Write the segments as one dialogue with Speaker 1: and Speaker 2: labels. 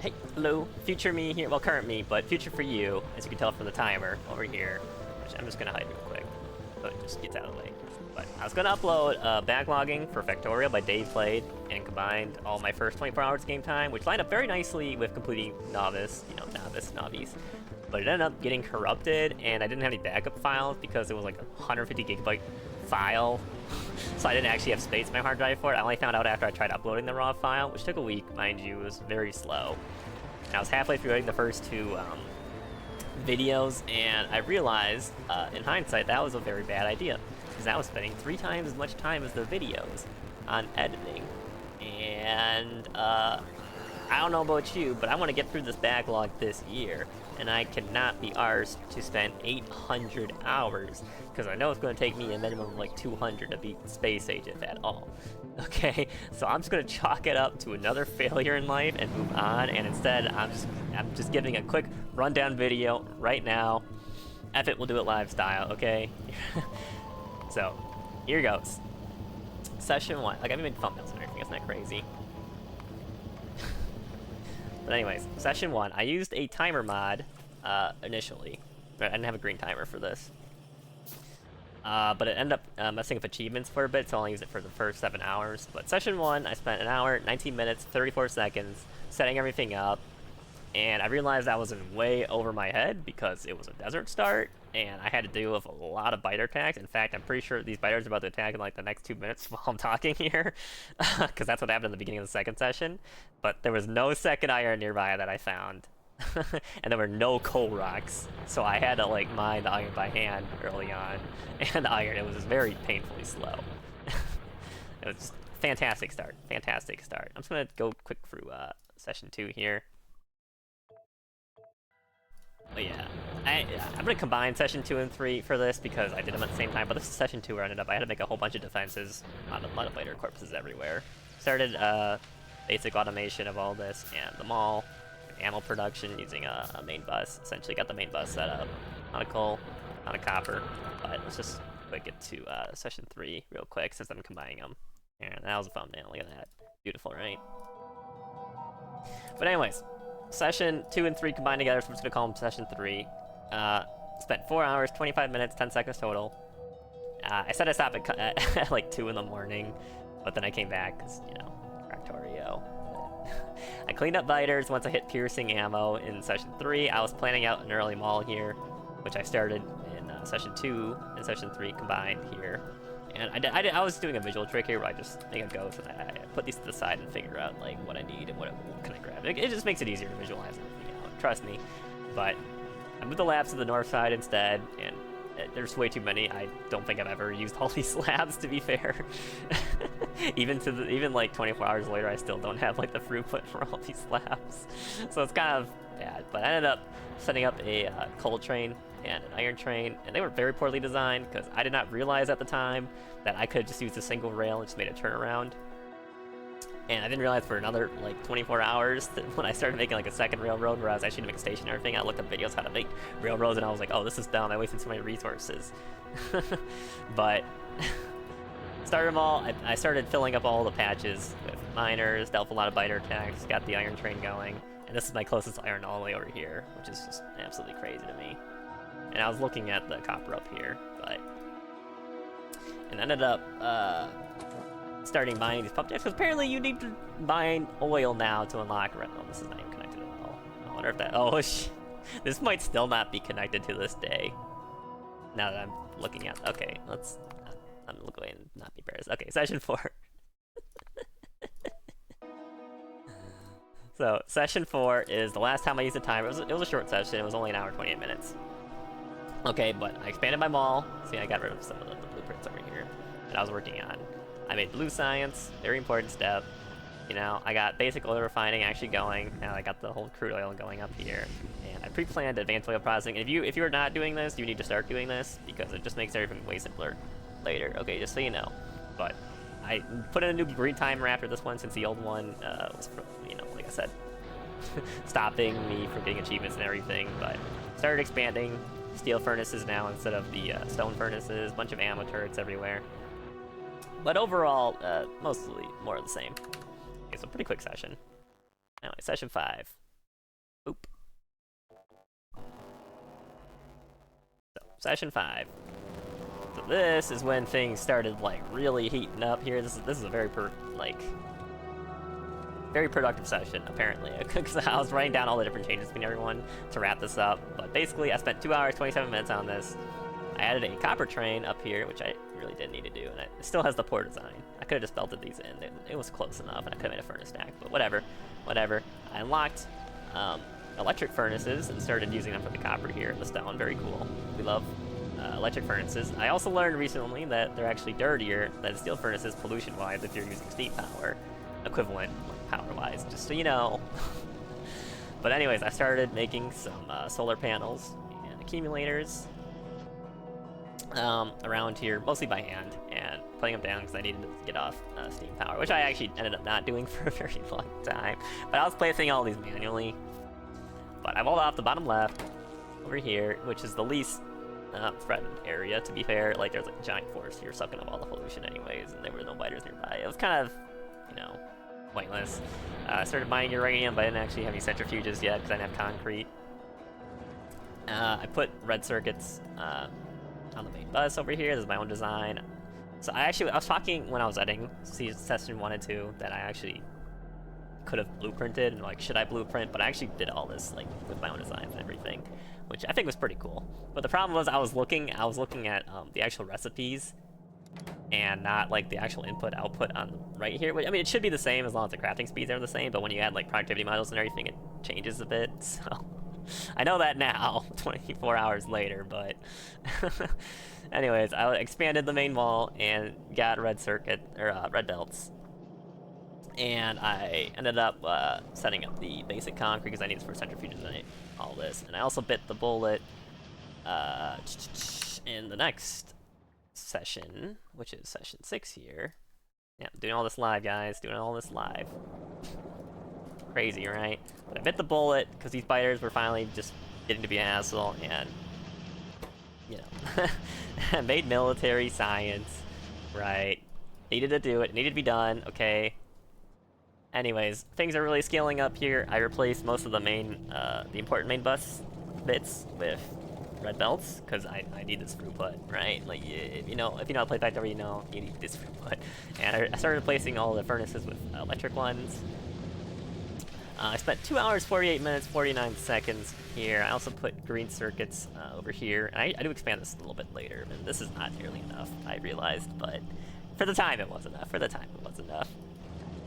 Speaker 1: Hey, hello, future me here. Well, current me, but future for you, as you can tell from the timer over here, which I'm just gonna hide real quick, so it just gets out of the way. But I was gonna upload Backlogging for Factorio by Dave Played and combined all my first 24 hours game time, which lined up very nicely with completing Novice, Novice. But it ended up getting corrupted, and I didn't have any backup files because it was like a 150 gigabyte file. So I didn't actually have space in my hard drive for it. I only found out after I tried uploading the raw file, which took a week, mind you. It was very slow. And I was halfway through the first two videos, and I realized, in hindsight, that was a very bad idea. Because I was spending 3 times as much time as the videos on editing. And, I don't know about you, but I want to get through this backlog this year. And I cannot be arsed to spend 800 hours, because I know it's going to take me a minimum of like 200 to beat Space Age, if at all. Okay, so I'm just going to chalk it up to another failure in life and move on, and instead I'm just giving a quick rundown video right now. F it, we'll do it live style, okay? So, here goes. Session 1. Like, I haven't made thumbnails and everything, it's not crazy. But anyways, session 1, I used a timer mod initially. I didn't have a green timer for this. But it ended up messing up achievements for a bit, so I only used it for the first 7 hours. But session 1, I spent 1 hour, 19 minutes, 34 seconds setting everything up. And I realized I was in way over my head because it was a desert start, and I had to deal with a lot of biter attacks. In fact, I'm pretty sure these biters are about to attack in like the next 2 minutes while I'm talking here, because that's what happened in the beginning of the second session. But there was no second iron nearby that I found, and there were no coal rocks, so I had to like mine the iron by hand early on, and the iron, it was just very painfully slow. It was just fantastic start, fantastic start. I'm just gonna go quick through session 2 here. But yeah, I'm going to combine session 2 and 3 for this because I did them at the same time, but this is session 2 where I ended up, I had to make a whole bunch of defenses, a lot of fighter corpses everywhere. Started basic automation of all this, and the mall, ammo production using a main bus. Essentially got the main bus set up, on a coal, on a copper, but let's just quick get to session 3 real quick since I'm combining them. And that was a thumbnail, look at that. Beautiful, right? But anyways, session 2 and 3 combined together, so I'm just gonna call them session 3. Spent 4 hours, 25 minutes, 10 seconds total. I said I stopped at like 2 in the morning, but then I came back because, you know, Factorio. I cleaned up biters once I hit piercing ammo in session 3. I was planning out an early mall here, which I started in session 2 and session 3 combined here. And I was doing a visual trick here where I just make a ghost and I put these to the side and figure out like what I need and what can I grab. It just makes it easier to visualize everything out, trust me. But I moved the labs to the north side instead, and there's way too many. I don't think I've ever used all these slabs, to be fair. Even like 24 hours later, I still don't have like the throughput for all these slabs. So it's kind of bad. But I ended up setting up a coal train and an iron train, and they were very poorly designed because I did not realize at the time that I could have just used a single rail and just made a turnaround. And I didn't realize for another like 24 hours that when I started making like a second railroad where I was actually gonna make a station and everything, I looked up videos how to make railroads and I was like, oh, this is dumb, I wasted so many resources. But started them all, I started filling up all the patches with miners, dealt with a lot of biter attacks, got the iron train going, and this is my closest iron all the way over here, which is just absolutely crazy to me. And I was looking at the copper up here, but... And ended up, starting mining these pump jacks, because apparently you need to mine oil now to unlock... Oh, this is not even connected at all. I wonder if that... Oh, this might still not be connected to this day. Now that I'm looking at... Okay, let's... I'm going to not be embarrassed. Okay, session 4. So, session 4 is the last time I used the timer. It was a short session. It was only 1 hour, 28 minutes. Okay, but I expanded my mall. See, I got rid of some of the blueprints over here that I was working on. I made blue science, very important step. You know, I got basic oil refining actually going. Now I got the whole crude oil going up here. And I pre-planned advanced oil processing. And if you are not doing this, you need to start doing this because it just makes everything way simpler later. Okay, just so you know. But I put in a new green timer after this one since the old one was, you know, like I said, stopping me from getting achievements and everything. But started expanding. Steel furnaces now instead of the stone furnaces, bunch of ammo turrets everywhere. But overall, mostly more of the same. Okay, so pretty quick session. Anyway, session 5. Session 5. So this is when things started like really heating up here. This is a very very productive session, apparently, because I was writing down all the different changes between everyone to wrap this up. But basically, I spent 2 hours, 27 minutes on this. I added a copper train up here, which I really didn't need to do, and it still has the port design. I could have just belted these in. It was close enough, and I could have made a furnace stack, but whatever. I unlocked electric furnaces and started using them for the copper here and the stone. Very cool. We love electric furnaces. I also learned recently that they're actually dirtier than steel furnaces pollution-wise if you're using steam power, equivalent power-wise, just so you know. But anyways, I started making some solar panels and accumulators around here, mostly by hand, and putting them down because I needed to get off steam power, which I actually ended up not doing for a very long time. But I was placing all these manually. But I walled off the bottom left over here, which is the least threatened area, to be fair. Like, there's like a giant forest here sucking up all the pollution anyways, and there were no biters nearby. It was kind of, you know, pointless. I started mining uranium, but I didn't actually have any centrifuges yet because I didn't have concrete. I put red circuits on the main bus over here. This is my own design. So I was talking when I was editing session 1 and 2 that I actually could have blueprinted and like, should I blueprint? But I actually did all this like with my own designs and everything, which I think was pretty cool. But the problem was I was looking at the actual recipes and not like the actual input output on right here. I mean, it should be the same as long as the crafting speeds are the same, but when you add like productivity modules and everything, it changes a bit. So I know that now, 24 hours later, but anyways, I expanded the main wall and got red belts. And I ended up setting up the basic concrete because I need this for centrifuges and all this. And I also bit the bullet in the next session, which is session 6 here. Yeah, doing all this live, guys. Doing all this live. Crazy, right? But I bit the bullet because these biters were finally just getting to be an hassle, and you know, I made military science, right? Needed to do it. Needed to be done. Okay. Anyways, things are really scaling up here. I replaced most of the the important main bus bits with red belts because I need this throughput, right? Like, if you know how to play Factorio, you know you need this throughput. And I started replacing all the furnaces with electric ones. I spent 2 hours, 48 minutes, 49 seconds here. I also put green circuits over here. And I do expand this a little bit later, and this is not nearly enough, I realized, but for the time it was enough.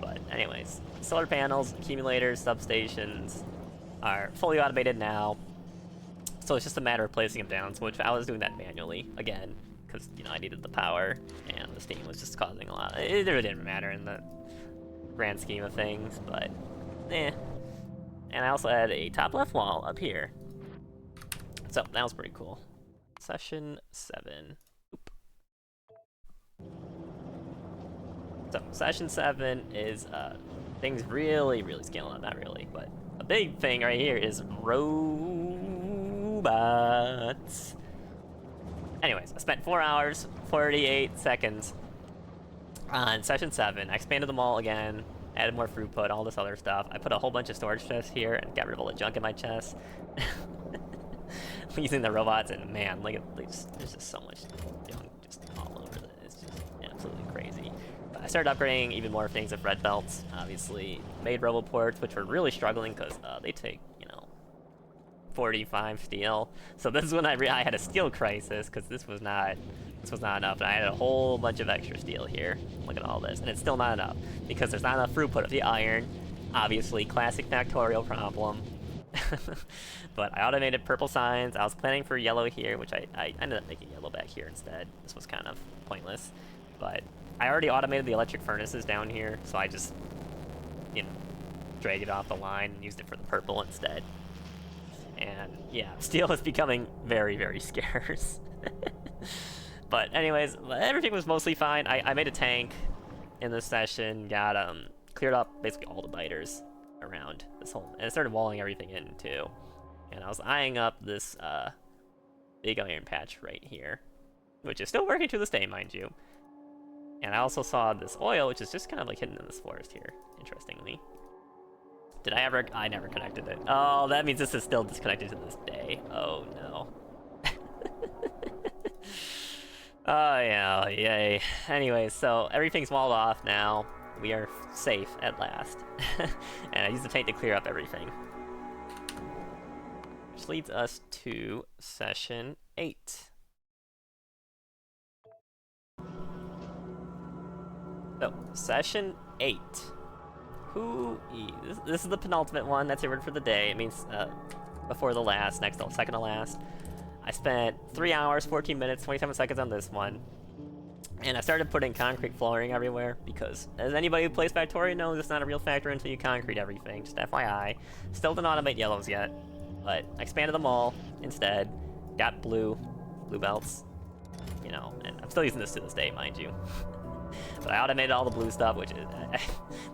Speaker 1: But anyways, solar panels, accumulators, substations are fully automated now. So it's just a matter of placing them down, so which I was doing that manually, again, because, you know, I needed the power, and the steam was just causing a lot. It really didn't matter in the grand scheme of things, but eh. And I also had a top left wall up here. So that was pretty cool. Session 7. Oop. So session 7 is things really scaling up. Not really, but a big thing right here is robots. Anyways, I spent 4 hours, 48 seconds on session 7. I expanded them all again, added more throughput, all this other stuff. I put a whole bunch of storage chests here and got rid of all the junk in my chest. Using the robots, and man, look at there's just so much junk just all over it. It's just absolutely crazy. But I started upgrading even more things with red belts, obviously. Made roboports, which were really struggling because they take, 45 steel. So this is when I had a steel crisis because this was not enough. And I had a whole bunch of extra steel here. Look at all this, and it's still not enough because there's not enough throughput of the iron. Obviously, classic Factorio problem. But I automated purple signs. I was planning for yellow here, which I ended up making yellow back here instead. This was kind of pointless, but I already automated the electric furnaces down here, so I just, dragged it off the line and used it for the purple instead. And yeah, steel is becoming very scarce. But anyways, everything was mostly fine. I made a tank in this session, got cleared up basically all the biters around this whole, and I started walling everything in too. And I was eyeing up this big iron patch right here, which is still working to this day, mind you. And I also saw this oil, which is just kind of like hidden in this forest here, interestingly. I never connected it. Oh, that means this is still disconnected to this day. Oh no. Oh yeah, yay. Anyway, so everything's walled off now. We are safe at last. And I used the paint to clear up everything. Which leads us to session 8. So, session 8. This is the penultimate one. That's your word for the day. It means before the last, second to last. I spent 3 hours, 14 minutes, 27 seconds on this one. And I started putting concrete flooring everywhere because, as anybody who plays Factorio knows, it's not a real factor until you concrete everything. Just FYI. Still didn't automate yellows yet, but I expanded them all instead. Got blue belts, you know, and I'm still using this to this day, mind you. But I automated all the blue stuff, which is...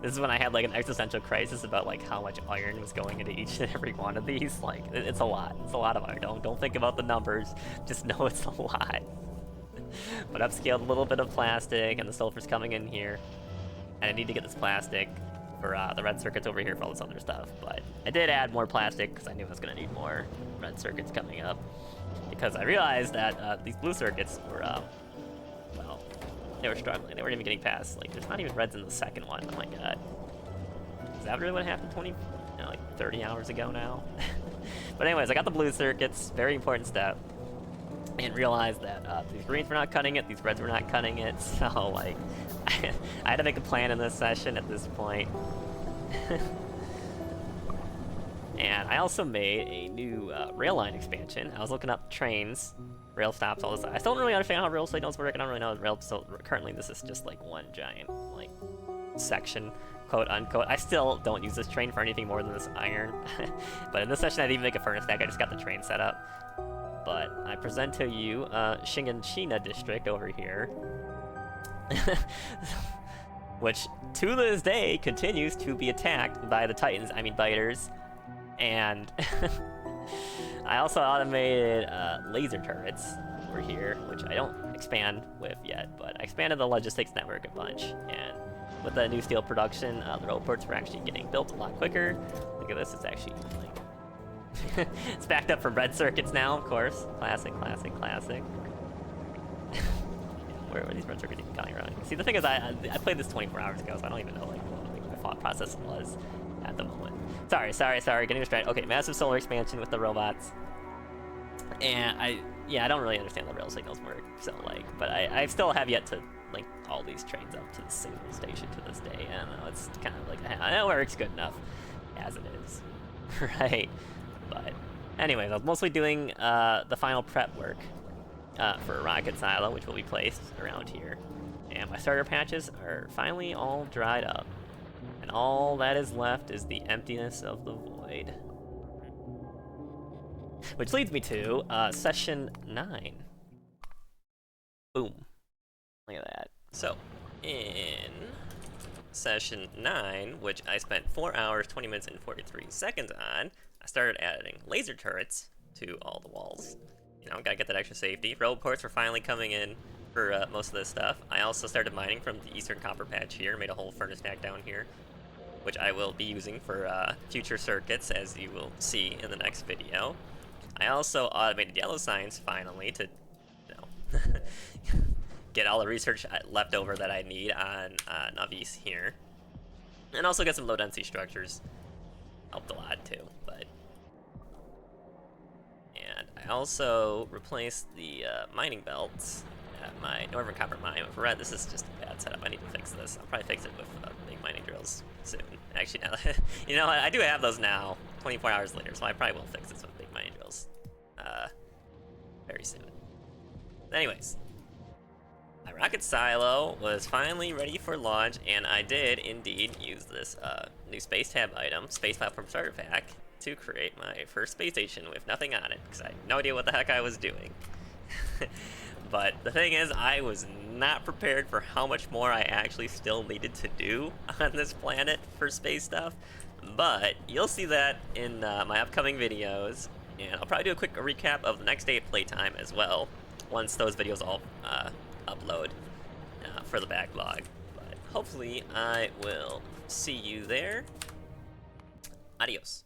Speaker 1: this is when I had, like, an existential crisis about, like, how much iron was going into each and every one of these. Like, it's a lot. It's a lot of iron. Don't think about the numbers. Just know it's a lot. But upscaled a little bit of plastic, and the sulfur's coming in here. And I need to get this plastic for the red circuits over here for all this other stuff. But I did add more plastic, because I knew I was going to need more red circuits coming up. Because I realized that these blue circuits were, well... they were struggling. They weren't even getting past. Like, there's not even reds in the second one. Oh my god. Is that really what happened 30 hours ago now? But anyways, I got the blue circuits. Very important step. And realized that these greens were not cutting it. These reds were not cutting it. So, like, I had to make a plan in this session at this point. And I also made a new rail line expansion. I was looking up trains, rail stops, all this. I still don't really understand how rail signals work. I don't really know rail. So currently, this is just like one giant like section, quote unquote. I still don't use this train for anything more than this iron. But in this session, I didn't even make a furnace stack. I just got the train set up. But I present to you Shiganshina district over here, which to this day continues to be attacked by the Titans. I mean biters. And I also automated laser turrets over here, which I don't expand with yet, but I expanded the logistics network a bunch. And with the new steel production, the roadports were actually getting built a lot quicker. Look at this, it's actually like... it's backed up from red circuits now, of course. Classic, classic, classic. Where are these red circuits even coming around? See, the thing is, I played this 24 hours ago, so I don't even know like what my thought process was at the moment. Sorry, getting distracted. Okay, massive solar expansion with the robots. And I don't really understand the rail signals work, so like, but I still have yet to link all these trains up to the single station to this day. I don't know, it's kind of like, it works good enough as it is, right? But anyways, I was mostly doing the final prep work for a rocket silo, which will be placed around here. And my starter patches are finally all dried up. And all that is left is the emptiness of the void. Which leads me to session 9. Boom. Look at that. So, in session 9, which I spent 4 hours, 20 minutes, and 43 seconds on, I started adding laser turrets to all the walls. You know, gotta get that extra safety. Road ports were finally coming in for most of this stuff. I also started mining from the eastern copper patch here, made a whole furnace stack down here, which I will be using for future circuits, as you will see in the next video. I also automated yellow signs finally to, you know, get all the research left over that I need on Navis here, and also get some low density structures. Helped a lot too, but. And I also replaced the mining belts at my northern copper mine with red. This is just a bad setup. I need to fix this. I'll probably fix it with big mining drills soon. Actually, now that, you know, I do have those now, 24 hours later, so I probably will fix this with big mining drills very soon. Anyways, my rocket silo was finally ready for launch, and I did indeed use this new space tab item, Space Platform Starter Pack, to create my first space station with nothing on it, because I had no idea what the heck I was doing. But the thing is, I was not prepared for how much more I actually still needed to do on this planet for space stuff. But you'll see that in my upcoming videos, and I'll probably do a quick recap of the next day of playtime as well, once those videos all upload for the backlog. But hopefully I will see you there. Adios.